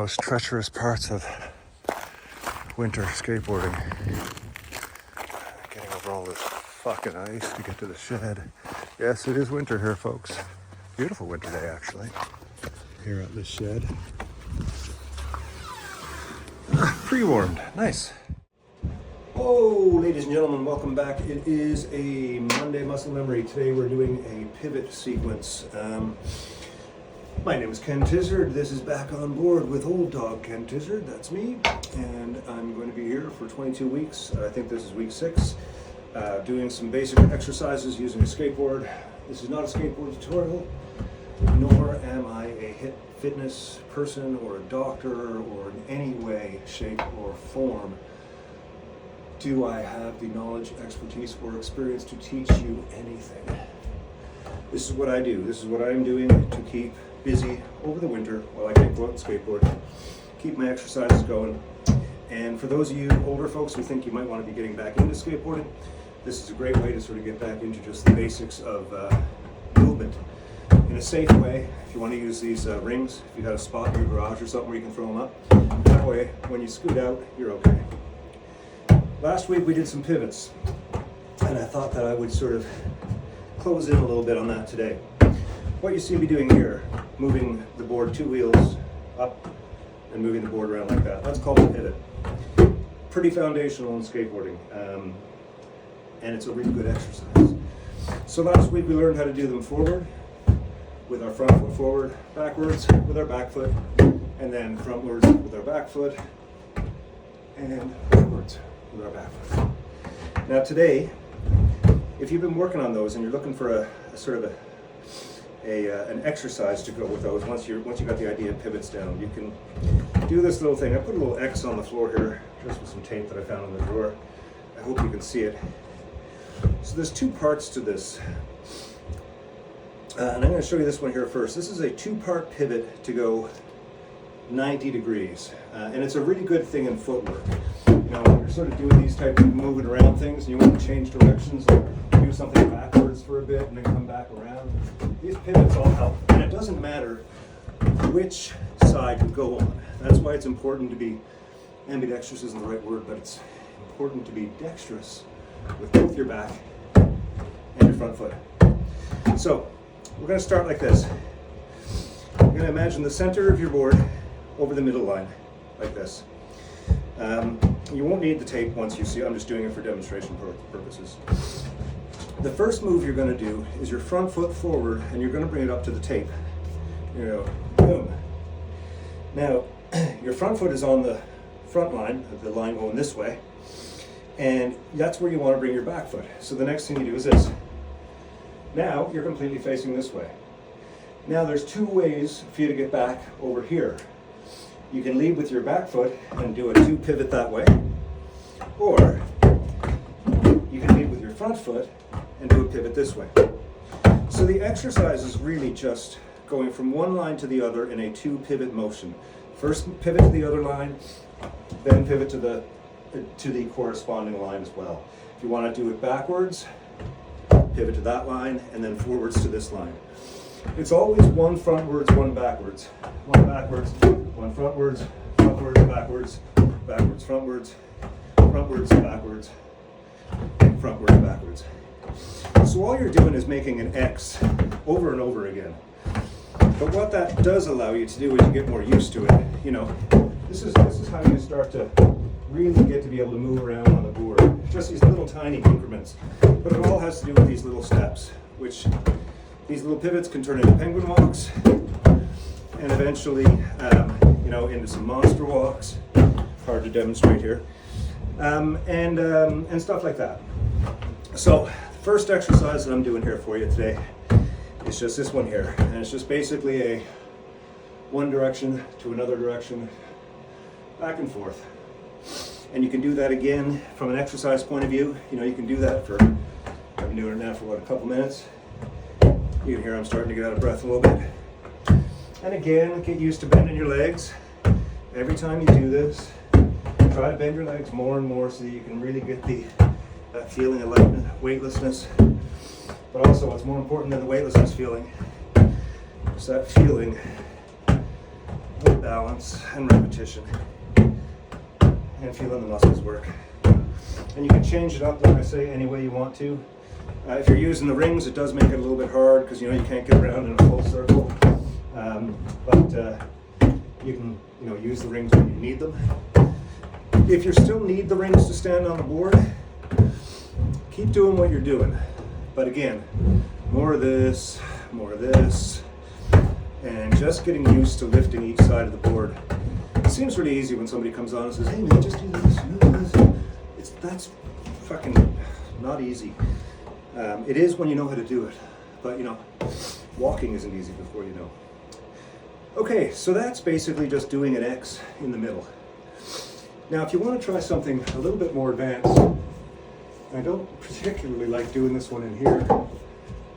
most treacherous parts of winter skateboarding. Getting over all this fucking ice to get to the shed. Yes, it is winter here, folks. Beautiful winter day, actually. Here at this shed. Pre-warmed, nice. Oh, ladies and gentlemen, welcome back. It is a Monday Muscle Memory. Today we're doing a pivot sequence. My name is Ken Tizzard. This is Back on Board with Old Dog Ken Tizzard. That's me. And I'm going to be here for 22 weeks. I think this is week 6. Doing some basic exercises using a skateboard. This is not a skateboard tutorial, nor am I a fitness person or a doctor or in any way, shape, or form do I have the knowledge, expertise, or experience to teach you anything. This is what I do. This is what I'm doing to keep busy over the winter while I can go out and skateboard, keep my exercises going. And for those of you older folks who think you might want to be getting back into skateboarding, this is a great way to sort of get back into just the basics of movement in a safe way. If you want to use these rings, if you got a spot in your garage or something where you can throw them up, that way when you scoot out, you're okay. Last week we did some pivots, and I thought that I would sort of close in a little bit on that today. What you see me doing here, moving the board 2 wheels up and moving the board around like that, that's called a pivot. Pretty foundational in skateboarding, and it's a really good exercise. So last week we learned how to do them forward, with our front foot forward, backwards with our back foot, and then frontwards with our back foot, and backwards with our back foot. Now today, if you've been working on those and you're looking for a sort of an exercise to go with those, once you got the idea of pivots down, you can do this little thing. I put a little X on the floor here, just with some tape that I found in the drawer. I hope you can see it. So there's 2 parts to this. And I'm going to show you this one here first. This is a 2-part pivot to go 90 degrees. And it's a really good thing in footwork. You know, when you're sort of doing these type of moving around things and you want to change directions, or do something backwards for a bit and then come back around, these pivots all help. And it doesn't matter which side you go on. That's why it's important to be, ambidextrous isn't the right word, but it's important to be dexterous with both your back and your front foot. So, we're going to start like this. You're going to imagine the center of your board over the middle line, like this. You won't need the tape once you see. I'm just doing it for demonstration purposes. The first move you're going to do is your front foot forward, and you're going to bring it up to the tape. You go, boom. Now, your front foot is on the front line, the line going this way, and that's where you want to bring your back foot. So the next thing you do is this. Now you're completely facing this way. Now there's 2 ways for you to get back over here. You can lead with your back foot and do a 2 pivot that way, or you can lead with your front foot and do a pivot this way. So the exercise is really just going from one line to the other in a 2 pivot motion. First pivot to the other line, then pivot to the corresponding line as well. If you want to do it backwards, pivot to that line, and then forwards to this line. It's always one frontwards, one backwards. One backwards, one frontwards, frontwards, backwards, backwards, frontwards, frontwards, backwards, frontwards, backwards. So all you're doing is making an X over and over again. But what that does allow you to do is you get more used to it. You know, this is how you start to really get to be able to move around on the board. It's just these little tiny increments. But it all has to do with these little steps, which these little pivots can turn into penguin walks, and eventually, you know, into some monster walks. Hard to demonstrate here, and stuff like that. So, the first exercise that I'm doing here for you today is just this one here, and it's just basically a one direction to another direction, back and forth. And you can do that again from an exercise point of view. You know, you can do that for, I've been doing it now for what, a couple minutes. You can hear I'm starting to get out of breath a little bit. And again, get used to bending your legs. Every time you do this, try to bend your legs more and more so that you can really get that feeling of lightness, weightlessness. But also, what's more important than the weightlessness feeling is that feeling of balance and repetition and feeling the muscles work. And you can change it up, like I say, any way you want to. If you're using the rings, it does make it a little bit hard because you can't get around in a full circle. But you can use the rings when you need them. If you still need the rings to stand on the board, keep doing what you're doing. But again, more of this, and just getting used to lifting each side of the board. It seems really easy when somebody comes on and says, hey man, just do this, do this. That's fucking not easy. It is when you know how to do it, but walking isn't easy before you know. Okay, so that's basically just doing an X in the middle. Now if you want to try something a little bit more advanced, I don't particularly like doing this one in here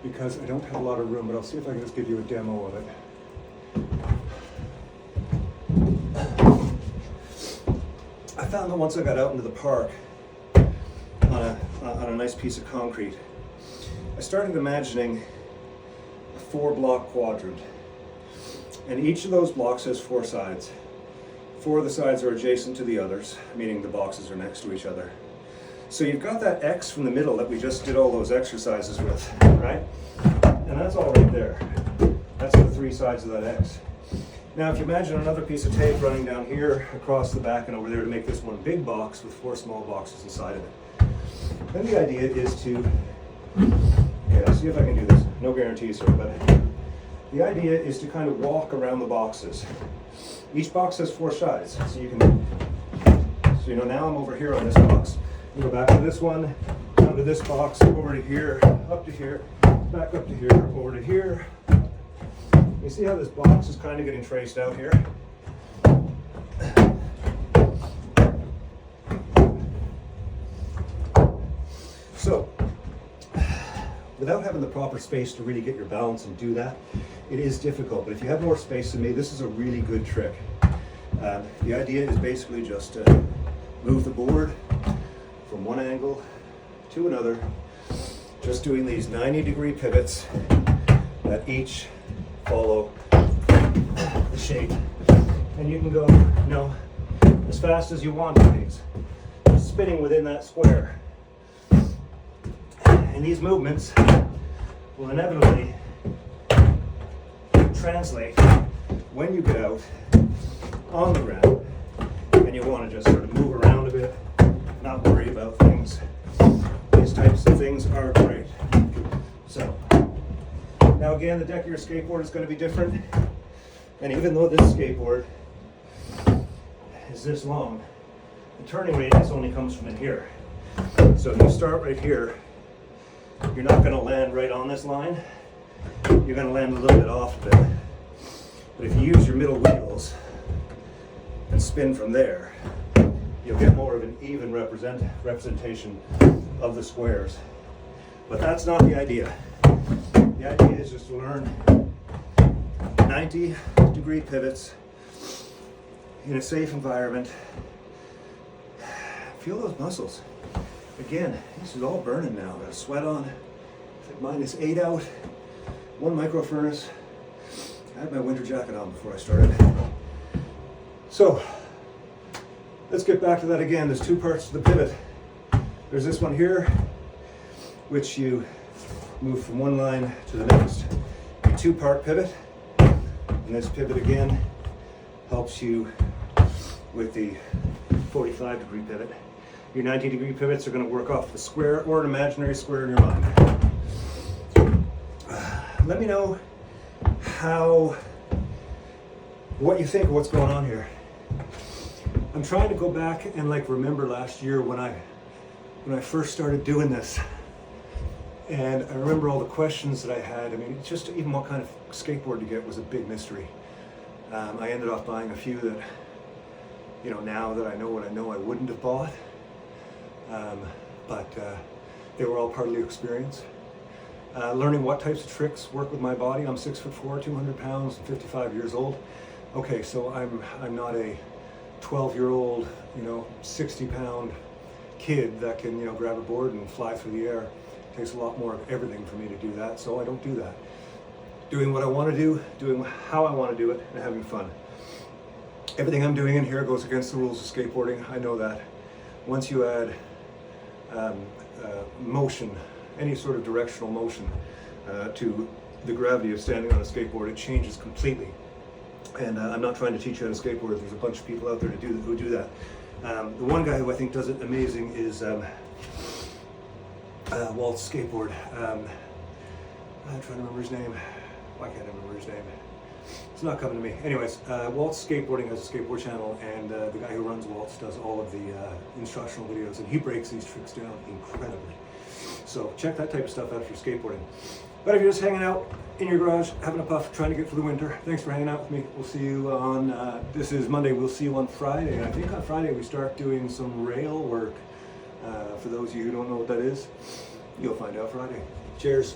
because I don't have a lot of room, but I'll see if I can just give you a demo of it. I found that once I got out into the park on a nice piece of concrete, I started imagining a 4-block quadrant. And each of those blocks has 4 sides. 4 of the sides are adjacent to the others, meaning the boxes are next to each other. So you've got that X from the middle that we just did all those exercises with, right? And that's all right there. That's the 3 sides of that X. Now if you imagine another piece of tape running down here, across the back and over there to make this one big box with 4 small boxes inside of it. Then the idea is to, okay, I'll see if I can do this. No guarantees here, but the idea is to kind of walk around the boxes. Each box has 4 sides, so you can, now I'm over here on this box. You go back to this one, down to this box, over to here, up to here, back up to here, over to here. You see how this box is kind of getting traced out here? So, without having the proper space to really get your balance and do that, it is difficult. But if you have more space than me, this is a really good trick. The idea is basically just to move the board from one angle to another, just doing these 90-degree pivots that each follow the shape. And you can go, as fast as you want with these, just spinning within that square. And these movements will inevitably translate when you get out on the ground and you want to just sort of move around a bit, not worry about things. These types of things are great. So, now again, the deck of your skateboard is going to be different. And even though this skateboard is this long, the turning radius only comes from in here. So if you start right here, you're not going to land right on this line. You're going to land a little bit off of it. But if you use your middle wheels and spin from there, you'll get more of an even representation of the squares. But that's not the idea. The idea is just to learn 90-degree pivots in a safe environment. Feel those muscles. Again, this is all burning now. I've got a sweat on. It's like -8 out. 1 micro furnace. I had my winter jacket on before I started. So, let's get back to that again. There's 2 parts to the pivot. There's this one here, which you move from one line to the next. A 2-part pivot. And this pivot again helps you with the 45-degree pivot. Your 90-degree pivots are going to work off the square or an imaginary square in your mind. Let me know what you think of what's going on here. I'm trying to go back and remember last year when I first started doing this. And I remember all the questions that I had. I mean, just even what kind of skateboard to get was a big mystery. I ended up buying a few that, now that I know what I know, I wouldn't have bought. But they were all part of the experience. Learning what types of tricks work with my body. I'm 6'4", 200 pounds, and 55 years old. Okay, so I'm not a 12-year-old, 60-pound kid that can, grab a board and fly through the air. It takes a lot more of everything for me to do that, so I don't do that. Doing what I want to do, doing how I want to do it, and having fun. Everything I'm doing in here goes against the rules of skateboarding. I know that. Once you add motion, any sort of directional motion to the gravity of standing on a skateboard, it changes completely. And I'm not trying to teach you how to skateboard. There's a bunch of people out there who do that. The one guy who I think does it amazing is Walt's Skateboard. I'm trying to remember his name. Why can't I remember his name? It's not coming to me. Anyways, Walt's Skateboarding has a skateboard channel, and the guy who runs Walt's does all of the instructional videos, and he breaks these tricks down incredibly. So check that type of stuff out for skateboarding. But if you're just hanging out in your garage, having a puff, trying to get through the winter, thanks for hanging out with me. We'll see you on, this is Monday, we'll see you on Friday. I think on Friday we start doing some rail work. For those of you who don't know what that is, you'll find out Friday. Cheers.